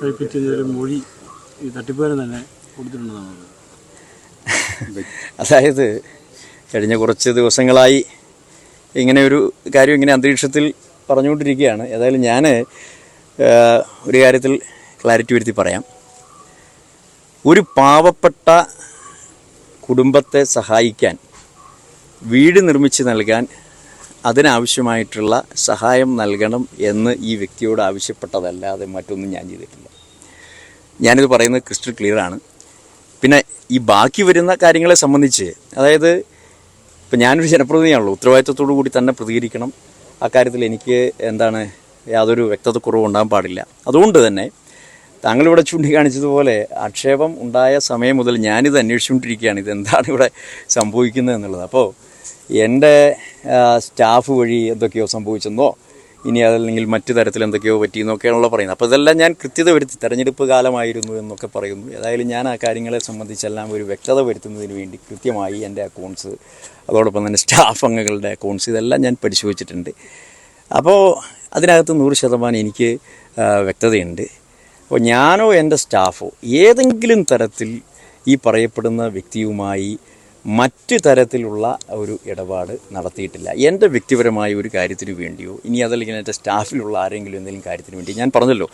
കൈപ്പറ്റിയതിൽ മൊഴി ഈ തട്ടിപ്പുകാരൻ തന്നെ കൊടുത്തിട്ടുണ്ടെന്നാണ്. അതായത് കഴിഞ്ഞ കുറച്ച് ദിവസങ്ങളായി ഇങ്ങനെ ഒരു കാര്യം ഇങ്ങനെ അന്തരീക്ഷത്തിൽ പറഞ്ഞുകൊണ്ടിരിക്കുകയാണ്. ഏതായാലും ഞാൻ ഒരു കാര്യത്തിൽ ക്ലാരിറ്റി വരുത്തി പറയാം. ഒരു പാവപ്പെട്ട കുടുംബത്തെ സഹായിക്കാൻ, വീട് നിർമ്മിച്ച് നൽകാൻ, അതിനാവശ്യമായിട്ടുള്ള സഹായം നൽകണം എന്ന് ഈ വ്യക്തിയോട് ആവശ്യപ്പെട്ടതല്ലാതെ മറ്റൊന്നും ഞാൻ ചെയ്തിട്ടില്ല. ഞാനിത് പറയുന്നത് ക്രിസ്റ്റൽ ക്ലിയറാണ്. പിന്നെ ഈ ബാക്കി വരുന്ന കാര്യങ്ങളെ സംബന്ധിച്ച്, അതായത് ഇപ്പം ഞാനൊരു ജനപ്രതിനിധിയാണല്ലോ, ഉത്തരവാദിത്വത്തോടു കൂടി തന്നെ പ്രതികരിക്കണം. അക്കാര്യത്തിൽ എനിക്ക് യാതൊരു വ്യക്തതക്കുറവും ഉണ്ടാകാൻ പാടില്ല. അതുകൊണ്ട് തന്നെ താങ്കളിവിടെ ചൂണ്ടിക്കാണിച്ചതുപോലെ ആക്ഷേപം ഉണ്ടായ സമയം മുതൽ ഞാനിത് അന്വേഷിച്ചുകൊണ്ടിരിക്കുകയാണ്, ഇതെന്താണ് ഇവിടെ സംഭവിക്കുന്നത് എന്നുള്ളത്. അപ്പോൾ എൻ്റെ സ്റ്റാഫ് വഴി എന്തൊക്കെയോ സംഭവിച്ചെന്നോ ഇനി അതല്ലെങ്കിൽ മറ്റു തരത്തിൽ എന്തൊക്കെയോ പറ്റിയെന്നൊക്കെയാണല്ലോ പറയുന്നത്. അപ്പോൾ ഇതെല്ലാം ഞാൻ കൃത്യത വരുത്തി, തെരഞ്ഞെടുപ്പ് കാലമായിരുന്നു എന്നൊക്കെ പറയുന്നു. ഏതായാലും ഞാൻ ആ കാര്യങ്ങളെ സംബന്ധിച്ചെല്ലാം ഒരു വ്യക്തത വരുത്തുന്നതിന് വേണ്ടി കൃത്യമായി എൻ്റെ അക്കൗണ്ട്സ്, അതോടൊപ്പം തന്നെ സ്റ്റാഫ് അംഗങ്ങളുടെ അക്കൗണ്ട്സ്, ഇതെല്ലാം ഞാൻ പരിശോധിച്ചിട്ടുണ്ട്. അപ്പോൾ അതിനകത്ത് 100% എനിക്ക് വ്യക്തതയുണ്ട്. അപ്പോൾ ഞാനോ എൻ്റെ സ്റ്റാഫോ ഏതെങ്കിലും തരത്തിൽ ഈ പറയപ്പെടുന്ന വ്യക്തിയുമായി മറ്റ് തരത്തിലുള്ള ഒരു ഇടപാട് നടത്തിയിട്ടില്ല. എൻ്റെ വ്യക്തിപരമായ ഒരു കാര്യത്തിന് വേണ്ടിയോ ഇനി അതല്ലെങ്കിൽ എൻ്റെ സ്റ്റാഫിലുള്ള ആരെങ്കിലും എന്തെങ്കിലും കാര്യത്തിന് വേണ്ടി, ഞാൻ പറഞ്ഞല്ലോ,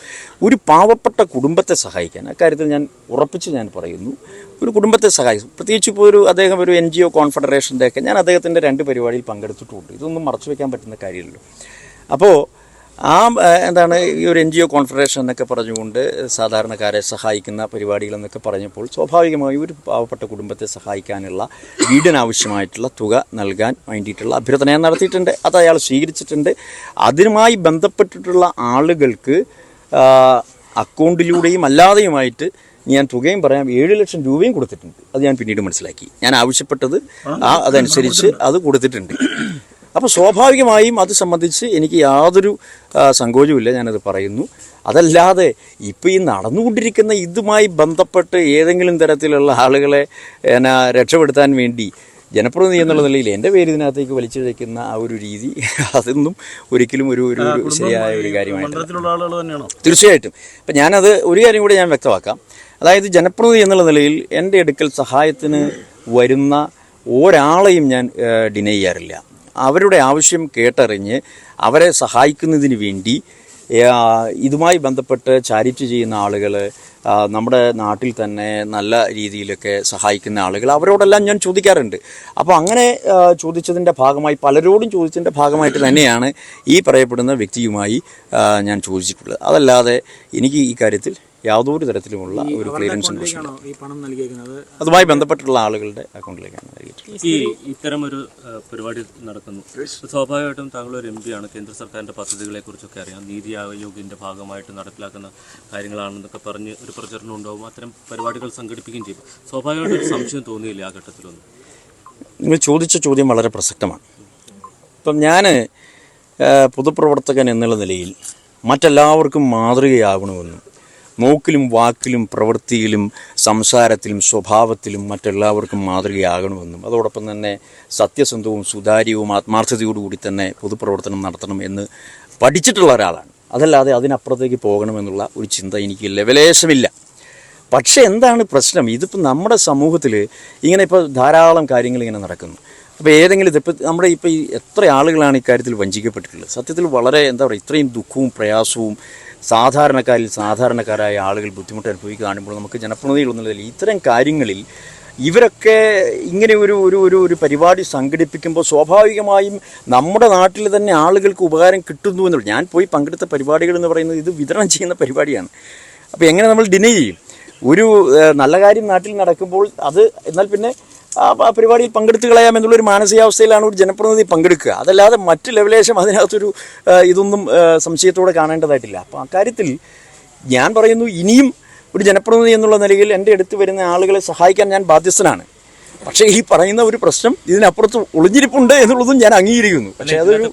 ഒരു പാവപ്പെട്ട കുടുംബത്തെ സഹായിക്കാൻ, അക്കാര്യത്തിൽ ഞാൻ ഉറപ്പിച്ച് ഞാൻ പറയുന്നു, ഒരു കുടുംബത്തെ സഹായിക്കും. പ്രത്യേകിച്ച് ഇപ്പോൾ അദ്ദേഹം ഒരു NGO കോൺഫെഡറേഷൻ്റെ ഒക്കെ ഞാൻ അദ്ദേഹത്തിൻ്റെ 2 പരിപാടിയിൽ പങ്കെടുത്തിട്ടുണ്ട്. ഇതൊന്നും മറച്ചു വയ്ക്കാൻ പറ്റുന്ന കാര്യമല്ലോ. അപ്പോൾ ഈ ഒരു NGO കോൺഫെഡറേഷൻ എന്നൊക്കെ പറഞ്ഞുകൊണ്ട് സാധാരണക്കാരെ സഹായിക്കുന്ന പരിപാടികളെന്നൊക്കെ പറഞ്ഞപ്പോൾ സ്വാഭാവികമായും ഒരു പാവപ്പെട്ട കുടുംബത്തെ സഹായിക്കാനുള്ള വീടിനാവശ്യമായിട്ടുള്ള തുക നൽകാൻ വേണ്ടിയിട്ടുള്ള അഭ്യർത്ഥന ഞാൻ നടത്തിയിട്ടുണ്ട്. അത് അയാൾ സ്വീകരിച്ചിട്ടുണ്ട്. അതിനുമായി ബന്ധപ്പെട്ടിട്ടുള്ള ആളുകൾക്ക് അക്കൗണ്ടിലൂടെയും അല്ലാതെയുമായിട്ട് ഞാൻ തുകയും പറയാം, 7 ലക്ഷം രൂപയും കൊടുത്തിട്ടുണ്ട്. അത് ഞാൻ പിന്നീട് മനസ്സിലാക്കി. ഞാൻ ആവശ്യപ്പെട്ടത് അതനുസരിച്ച് അത് കൊടുത്തിട്ടുണ്ട്. അപ്പോൾ സ്വാഭാവികമായും അത് സംബന്ധിച്ച് എനിക്ക് യാതൊരു സങ്കോചവുമില്ല, ഞാനത് പറയുന്നു. അതല്ലാതെ ഇപ്പോൾ ഈ നടന്നുകൊണ്ടിരിക്കുന്ന ഇതുമായി ബന്ധപ്പെട്ട് ഏതെങ്കിലും തരത്തിലുള്ള ആളുകളെ രക്ഷപ്പെടുത്താൻ വേണ്ടി ജനപ്രതിനിധി എന്നുള്ള നിലയിൽ എൻ്റെ പേര് ഇതിനകത്തേക്ക് വലിച്ചിഴയ്ക്കുന്ന ആ ഒരു രീതി, അതൊന്നും ഒരിക്കലും ഒരു ശരിയായ ഒരു കാര്യമായിട്ടില്ല. തീർച്ചയായിട്ടും. അപ്പം ഞാനത് ഒരു കാര്യം കൂടി ഞാൻ വ്യക്തമാക്കാം. അതായത് ജനപ്രതിനിധി എന്നുള്ള നിലയിൽ എൻ്റെ അടുക്കൽ സഹായത്തിന് വരുന്ന ഒരാളെയും ഞാൻ ഡിനൈ ചെയ്യാറില്ല. അവരുടെ ആവശ്യം കേട്ടറിഞ്ഞ് അവരെ സഹായിക്കുന്നതിന് വേണ്ടി ഇതുമായി ബന്ധപ്പെട്ട് ചാരിറ്റി ചെയ്യുന്ന ആളുകൾ, നമ്മുടെ നാട്ടിൽ തന്നെ നല്ല രീതിയിലൊക്കെ സഹായിക്കുന്ന ആളുകൾ, അവരോടെല്ലാം ഞാൻ ചോദിക്കാറുണ്ട്. അപ്പോൾ അങ്ങനെ ചോദിച്ചതിൻ്റെ ഭാഗമായി, പലരോടും ചോദിച്ചതിൻ്റെ ഭാഗമായിട്ട് തന്നെയാണ് ഈ പറയപ്പെടുന്ന വ്യക്തിയുമായി ഞാൻ ചോദിച്ചിട്ടുള്ളത്. അതല്ലാതെ എനിക്ക് ഈ കാര്യത്തിൽ യാതൊരു തരത്തിലുമുള്ള ഒരു ക്ലിയറൻസും അതുമായി ബന്ധപ്പെട്ടുള്ള ആളുകളുടെ അക്കൗണ്ടിലേക്കാണ് നൽകിയിട്ടുള്ളത്. ഇത്തരം ഒരു പരിപാടി നടക്കുന്നു. സ്വാഭാവികമായിട്ടും താങ്കൾ ഒരു MP ആണ്. കേന്ദ്ര സർക്കാരിൻ്റെ പദ്ധതികളെ കുറിച്ചൊക്കെ അറിയാം. നീതി ആയോഗിൻ്റെ ഭാഗമായിട്ട് നടപ്പിലാക്കുന്ന കാര്യങ്ങളാണെന്നൊക്കെ പറഞ്ഞ് ഒരു പ്രചരണം ഉണ്ടാവും. അത്തരം പരിപാടികൾ സംഘടിപ്പിക്കുകയും ചെയ്യും. സ്വാഭാവികമായിട്ടും ഒരു സംശയം തോന്നിയില്ല ആ ഘട്ടത്തിലൊന്നും? നിങ്ങൾ ചോദിച്ച ചോദ്യം വളരെ പ്രസക്തമാണ്. ഇപ്പം ഞാൻ പൊതുപ്രവർത്തകൻ എന്നുള്ള നിലയിൽ മറ്റെല്ലാവർക്കും മാതൃകയാകണമെന്നും നോക്കിലും വാക്കിലും പ്രവൃത്തിയിലും സംസാരത്തിലും സ്വഭാവത്തിലും മറ്റെല്ലാവർക്കും മാതൃകയാകണമെന്നും അതോടൊപ്പം തന്നെ സത്യസന്ധവും സുതാര്യവും ആത്മാർത്ഥതയോടുകൂടി തന്നെ പൊതുപ്രവർത്തനം നടത്തണം എന്ന് പഠിച്ചിട്ടുള്ള ഒരാളാണ്. അതല്ലാതെ അതിനപ്പുറത്തേക്ക് പോകണമെന്നുള്ള ഒരു ചിന്ത എനിക്ക് ലെവലേശമില്ല. പക്ഷേ എന്താണ് പ്രശ്നം? ഇതിപ്പോൾ നമ്മുടെ സമൂഹത്തിൽ ഇങ്ങനെ ഇപ്പോൾ ധാരാളം കാര്യങ്ങൾ ഇങ്ങനെ നടക്കുന്നു. അപ്പോൾ ഏതെങ്കിലും ഇപ്പോൾ നമ്മുടെ ഇപ്പോൾ ഈ എത്ര ആളുകളാണ് ഇക്കാര്യത്തിൽ വഞ്ചിക്കപ്പെട്ടിട്ടുള്ളത്? സത്യത്തിൽ വളരെ ഇത്രയും ദുഃഖവും പ്രയാസവും സാധാരണക്കാരായ ആളുകൾ ബുദ്ധിമുട്ട് അനുഭവിക്കുക കാണുമ്പോൾ നമുക്ക് ജനപ്രതിനിധികളൊന്നുമില്ല. ഇത്തരം കാര്യങ്ങളിൽ ഇവരൊക്കെ ഇങ്ങനെ ഒരു പരിപാടി സംഘടിപ്പിക്കുമ്പോൾ സ്വാഭാവികമായും നമ്മുടെ നാട്ടിൽ തന്നെ ആളുകൾക്ക് ഉപകാരം കിട്ടുന്നു എന്നുള്ളത്. ഞാൻ പോയി പങ്കെടുത്ത പരിപാടികൾ എന്ന് പറയുന്നത് ഇത് വിതരണം ചെയ്യുന്ന പരിപാടിയാണ്. അപ്പോൾ എങ്ങനെ നമ്മൾ ഡിനൈ ചെയ്യും? ഒരു നല്ല കാര്യം നാട്ടിൽ നടക്കുമ്പോൾ അത് എന്നാൽ പിന്നെ ആ പരിപാടിയിൽ പങ്കെടുത്ത് കളയാമെന്നുള്ളൊരു മാനസികാവസ്ഥയിലാണ് ഒരു ജനപ്രതിനിധി പങ്കെടുക്കുക. അതല്ലാതെ മറ്റ് ലെവലേശം അതിനകത്തൊരു ഇതൊന്നും സംശയത്തോടെ കാണേണ്ടതായിട്ടില്ല. അപ്പോൾ അക്കാര്യത്തിൽ ഞാൻ പറയുന്നു, ഇനിയും ഒരു ജനപ്രതിനിധി എന്നുള്ള നിലയിൽ എൻ്റെ അടുത്ത് വരുന്ന ആളുകളെ സഹായിക്കാൻ ഞാൻ ബാധ്യസ്ഥനാണ്. പക്ഷേ ഈ പറയുന്ന ഒരു പ്രശ്നം ഇതിനപ്പുറത്ത് ഒളിഞ്ഞിരിപ്പുണ്ട് എന്നുള്ളതും ഞാൻ അംഗീകരിക്കുന്നു. പക്ഷേ അതൊരു